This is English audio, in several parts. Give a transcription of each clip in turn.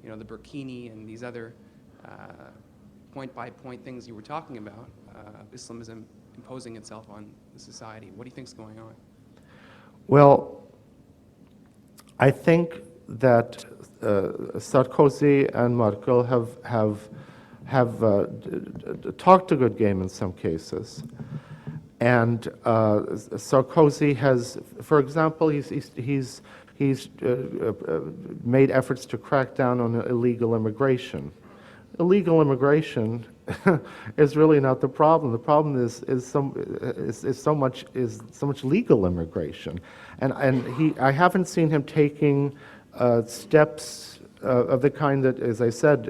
the burkini and these other point-by-point things you were talking about, Islamism imposing itself on the society. What do you think is going on? Well, I think that Sarkozy and Merkel have talked a good game in some cases. And Sarkozy has, for example, he's made efforts to crack down on illegal immigration. Illegal immigration is really not the problem. The problem is so much legal immigration, and I haven't seen him taking steps of the kind that, as I said,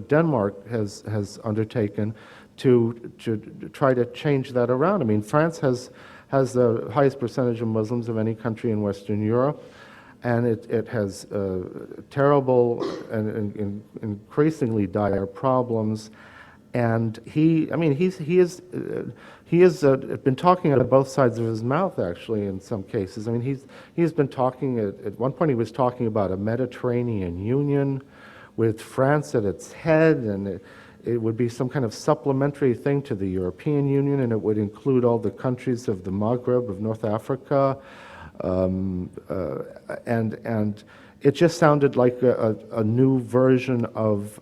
Denmark has undertaken to try to change that around. I mean, France has the highest percentage of Muslims of any country in Western Europe, and it has terrible and increasingly dire problems. And he has been talking out of both sides of his mouth, actually, in some cases. I mean, he's been talking, at one point he was talking about a Mediterranean Union with France at its head, and it would be some kind of supplementary thing to the European Union, and it would include all the countries of the Maghreb, of North Africa, and it just sounded like a new version of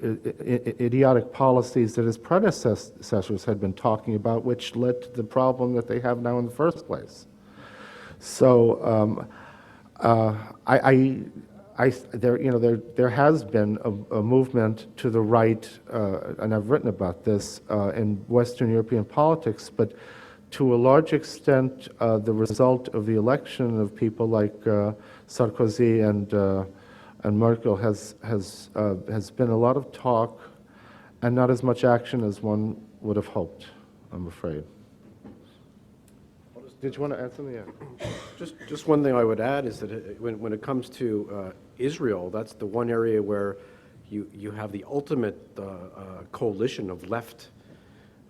idiotic policies that his predecessors had been talking about, which led to the problem that they have now in the first place. So there has been a movement to the right, and I've written about this in Western European politics, but to a large extent, the result of the election of people like Sarkozy and Merkel has been a lot of talk and not as much action as one would have hoped, I'm afraid. Did you want to add something? Yeah. Just one thing I would add is that when it comes to Israel, that's the one area where you have the ultimate coalition of left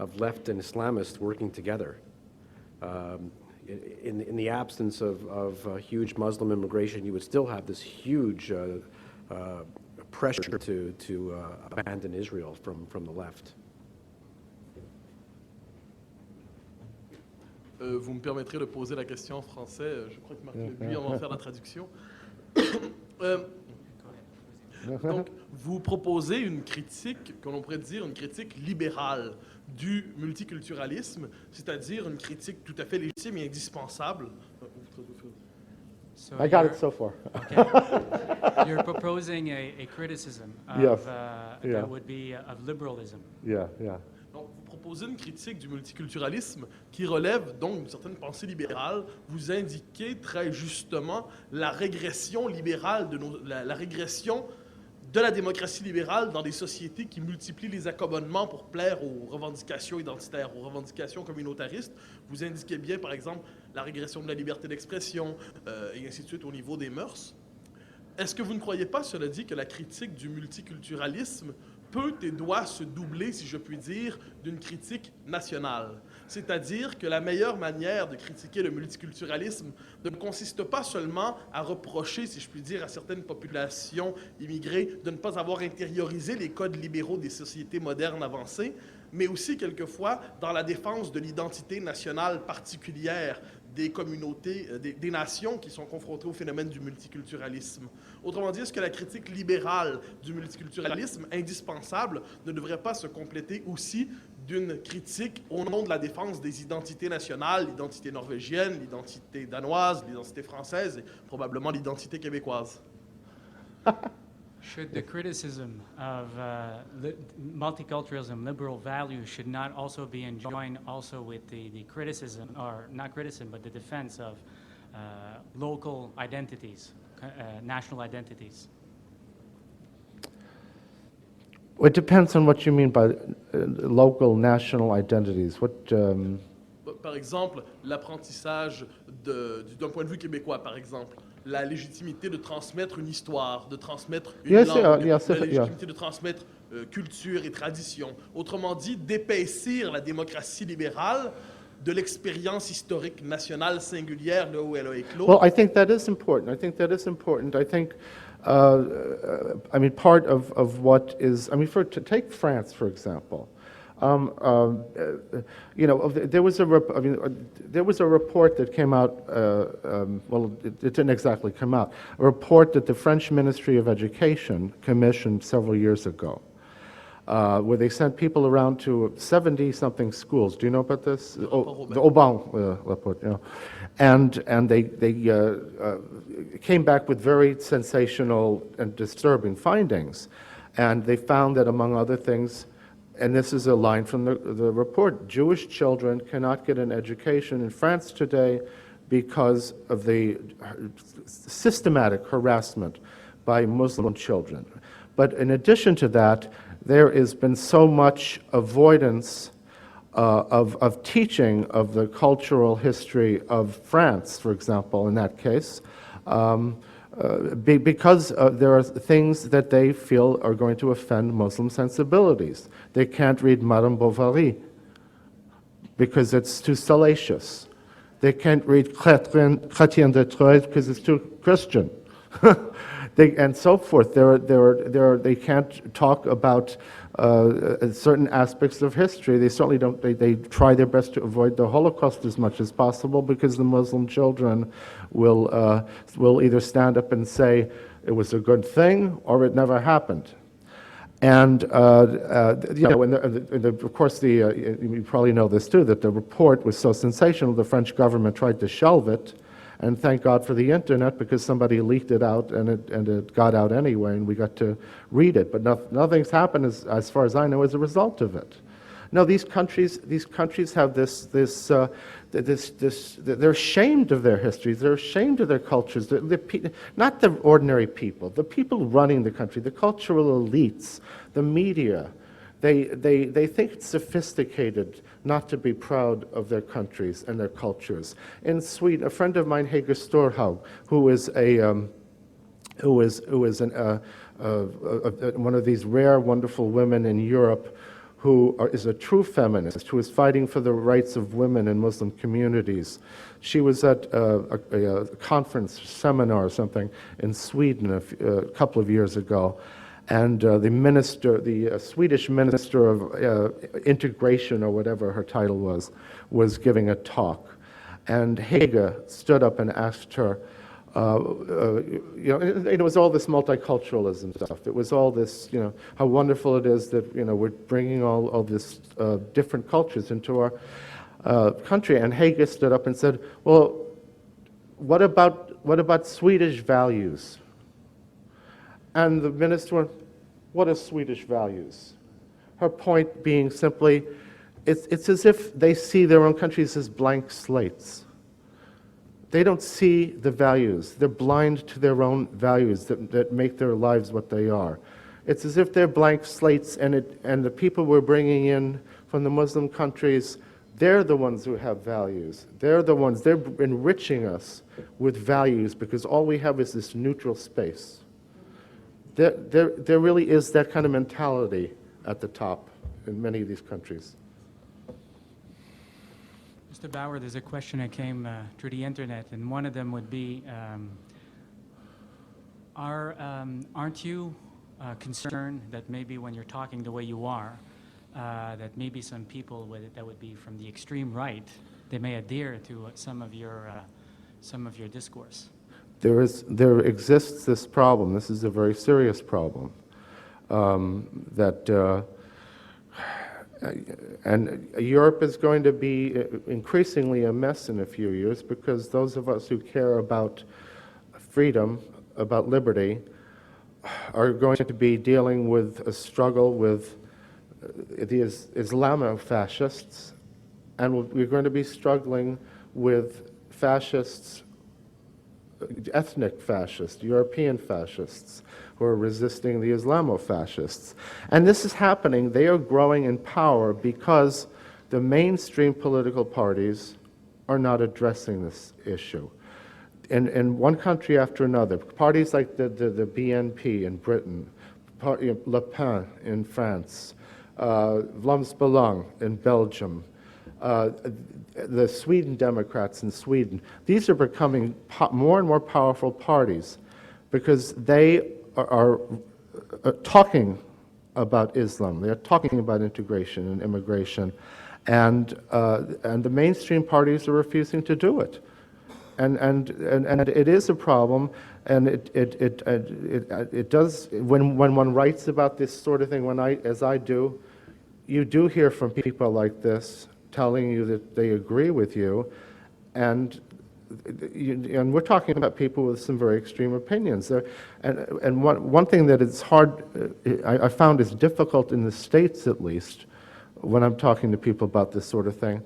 and Islamists working together. In the absence of huge Muslim immigration, you would still have this huge pressure to abandon Israel from the left. Vous me permettrez de poser la question en français. Je crois que Marc Lebuy va faire la traduction. Donc, vous proposez une critique, qu'on pourrait dire une critique libérale du multiculturalisme, c'est-à-dire une critique tout à fait légitime et indispensable. So I got it so far. Okay. You're proposing a criticism of, that would be of liberalism. Yeah. Donc, vous proposez une critique du multiculturalisme qui relève donc d'une certaine pensée libérale. Vous indiquez très justement la régression libérale, la régression de la démocratie libérale dans des sociétés qui multiplient les accommodements pour plaire aux revendications identitaires, aux revendications communautaristes. Vous indiquez bien, par exemple, la régression de la liberté d'expression et ainsi de suite au niveau des mœurs. Est-ce que vous ne croyez pas, cela dit, que la critique du multiculturalisme peut et doit se doubler, si je puis dire, d'une critique nationale? C'est-à-dire que la meilleure manière de critiquer le multiculturalisme ne consiste pas seulement à reprocher, si je puis dire, à certaines populations immigrées de ne pas avoir intériorisé les codes libéraux des sociétés modernes avancées, mais aussi quelquefois dans la défense de l'identité nationale particulière des communautés, des nations qui sont confrontées au phénomène du multiculturalisme. Autrement dit, est-ce que la critique libérale du multiculturalisme, indispensable, ne devrait pas se compléter aussi d'une critique au nom de la défense des identités nationales, l'identité norvégienne, l'identité danoise, l'identité française et probablement l'identité québécoise? Should the criticism of multiculturalism, liberal values, should not also be enjoined also with the criticism, or not criticism, but the defense of local identities, national identities? It depends on what you mean by local national identities. Par exemple, l'apprentissage d'un point de vue québécois, par exemple. La légitimité de transmettre une histoire, de transmettre une langue, la légitimité de transmettre culture et tradition. Autrement dit, d'épaissir la démocratie libérale de l'expérience historique nationale singulière là où elle a éclos. Well, I think that is important. I think I mean, part of what is, I mean, to take France, for example. You know, there was there was a report that came out, well, it didn't exactly come out, a report that the French Ministry of Education commissioned several years ago, where they sent people around to 70-something schools. Do you know about this? The Auban report, you know. And they came back with very sensational and disturbing findings. And they found that, among other things, and this is a line from the report, Jewish children cannot get an education in France today because of the systematic harassment by Muslim children. But in addition to that, there has been so much avoidance of teaching of the cultural history of France, for example, in that case, because there are things that they feel are going to offend Muslim sensibilities. They can't read Madame Bovary because it's too salacious. They can't read Chrétien de Troyes because it's too Christian. And so forth. They can't talk about certain aspects of history. They certainly don't. They try their best to avoid the Holocaust as much as possible because the Muslim children will either stand up and say it was a good thing or it never happened. And you know, of course, you probably know this too, that the report was so sensational, the French government tried to shelve it. And thank God for the internet, because somebody leaked it out, and it got out anyway, and we got to read it. But nothing's happened, as far as I know, as a result of it. No, these countries have they're ashamed of their histories, they're ashamed of their cultures. Not the ordinary people, the people running the country, the cultural elites, the media. They think it's sophisticated not to be proud of their countries and their cultures. In Sweden, a friend of mine, Hege Storhaug, who is one of these rare, wonderful women in Europe, who is a true feminist, who is fighting for the rights of women in Muslim communities. She was at a conference, seminar or something in Sweden a couple of years ago. And the Swedish Minister of Integration, or whatever her title was giving a talk. And Hege stood up and asked her, you know, it was all this multiculturalism stuff. It was all this, you know, how wonderful it is that, you know, we're bringing all this different cultures into our country. And Hege stood up and said, well, what about Swedish values? And the minister went, what are Swedish values? Her point being simply, it's as if they see their own countries as blank slates. They don't see the values. They're blind to their own values that make their lives what they are. It's as if they're blank slates, and the people we're bringing in from the Muslim countries, they're the ones who have values. They're enriching us with values because all we have is this neutral space. There really is that kind of mentality at the top in many of these countries. Mr. Bawer, there's a question that came through the internet, and one of them would be, aren't you concerned that maybe when you're talking the way you are, that maybe some people that would be from the extreme right, they may adhere to some of your discourse? There exists this problem. This is a very serious problem. And Europe is going to be increasingly a mess in a few years because those of us who care about freedom, about liberty, are going to be dealing with a struggle with the Islamo-fascists, and we're going to be struggling with fascists, ethnic fascists, European fascists, who are resisting the Islamo-fascists. And this is happening. They are growing in power because the mainstream political parties are not addressing this issue. In one country after another, parties like the BNP in Britain, Le Pen in France, Vlaams Belang in Belgium, the Sweden Democrats in Sweden, these are becoming more and more powerful parties because they are talking about Islam. They're talking about integration and immigration, and the mainstream parties are refusing to do it. And it is a problem, and it does, when one writes about this sort of thing, as I do, you do hear from people like this telling you that they agree with you, and we're talking about people with some very extreme opinions. And one thing that is hard, I found is difficult in the States at least, when I'm talking to people about this sort of thing,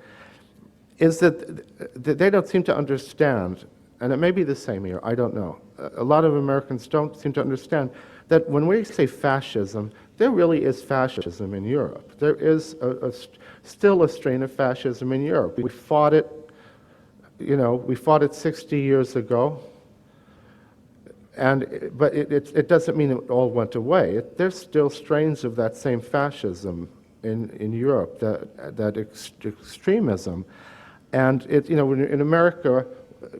is that they don't seem to understand, and it may be the same here, I don't know. A lot of Americans don't seem to understand that when we say fascism, there really is fascism in Europe. There is still a strain of fascism in Europe. We fought it, we fought it 60 years ago, but it doesn't mean it all went away. There's still strains of that same fascism in Europe, that extremism. And in America,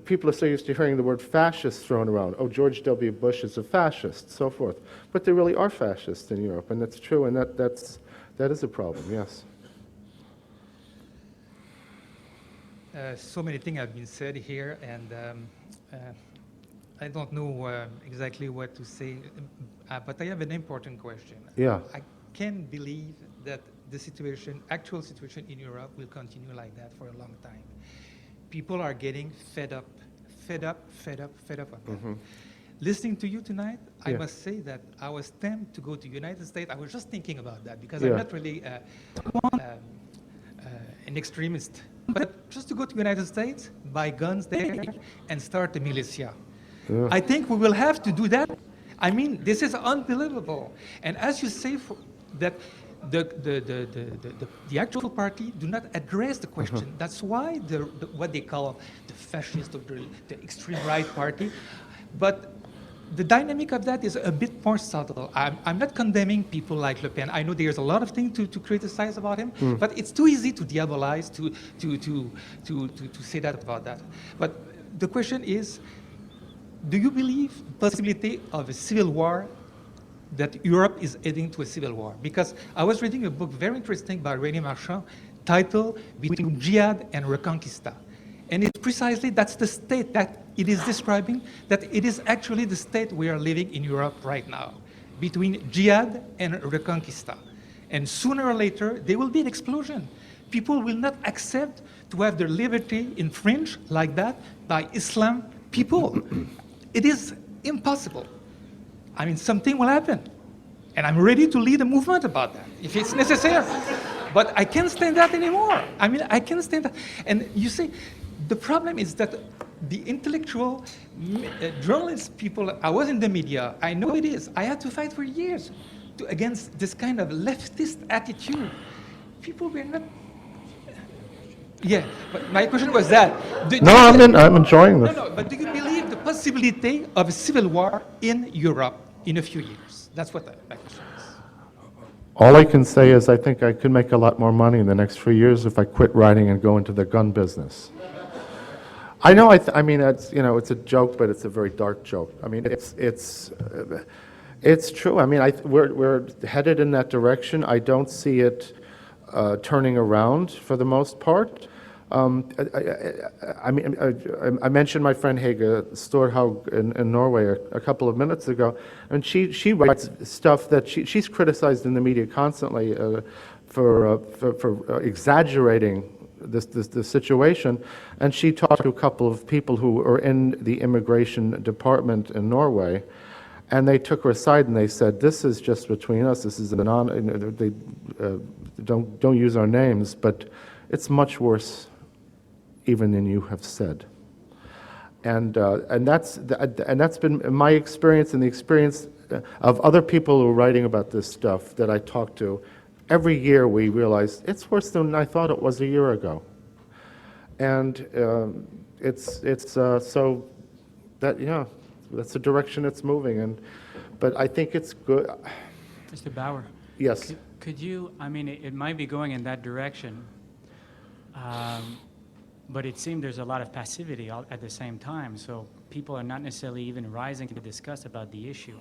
people are so used to hearing the word fascist thrown around. Oh, George W. Bush is a fascist, so forth. But there really are fascists in Europe, and that's true, and that is a problem, yes. So many things have been said here, and I don't know exactly what to say, but I have an important question. Yeah. I can't believe that the actual situation in Europe will continue like that for a long time. People are getting fed up of that. Listening to you tonight, I Yeah. must say that I was tempted to go to the United States. I was just thinking about that because Yeah. I'm not really an extremist. But just to go to the United States, buy guns there, and start a militia. Yeah. I think we will have to do that. I mean, this is unbelievable. And as you say, that the actual party do not address the question. That's why what they call the fascist or the extreme right party. But the dynamic of that is a bit more subtle. I'm not condemning people like Le Pen. I know there's a lot of things to criticize about him, but it's too easy to diabolize, to say that about that. But the question is, do you believe possibility of a civil war, that Europe is heading to a civil war? Because I was reading a book very interesting by René Marchand, titled Between Jihad and Reconquista. And it's precisely, that's the state that it is describing, that it is actually the state we are living in Europe right now, between Jihad and Reconquista. And sooner or later, there will be an explosion. People will not accept to have their liberty infringed like that by Islam people. It is impossible. I mean, something will happen. And I'm ready to lead a movement about that, if it's necessary. But I can't stand that anymore. I mean, I can't stand that. And you see, the problem is that the intellectual journalist people, I was in the media, I know it is. I had to fight for years against this kind of leftist attitude. People were not... Yeah, but my question was that. I'm enjoying this. No, but do you believe the possibility of a civil war in Europe in a few years? That's what my question is. All I can say is I think I could make a lot more money in the next few years if I quit writing and go into the gun business. I know, I mean, it's a joke, but it's a very dark joke. I mean, it's true. I mean, we're headed in that direction. I don't see it turning around for the most part. I mentioned my friend Hege Storhaug in Norway a couple of minutes ago, and she writes stuff that she's criticized in the media constantly for exaggerating the situation, and she talked to a couple of people who are in the immigration department in Norway, and they took her aside and they said, "This is just between us. This is they don't use our names, but it's much worse even than you have said." And that's been my experience and the experience of other people who are writing about this stuff that I talk to. Every year we realize it's worse than I thought it was a year ago, and so that that's the direction it's moving. But I think it's good. Mr. Bawer. Yes. Could you, I mean, it might be going in that direction, but it seems there's a lot of passivity at the same time, so people are not necessarily even rising to discuss about the issue.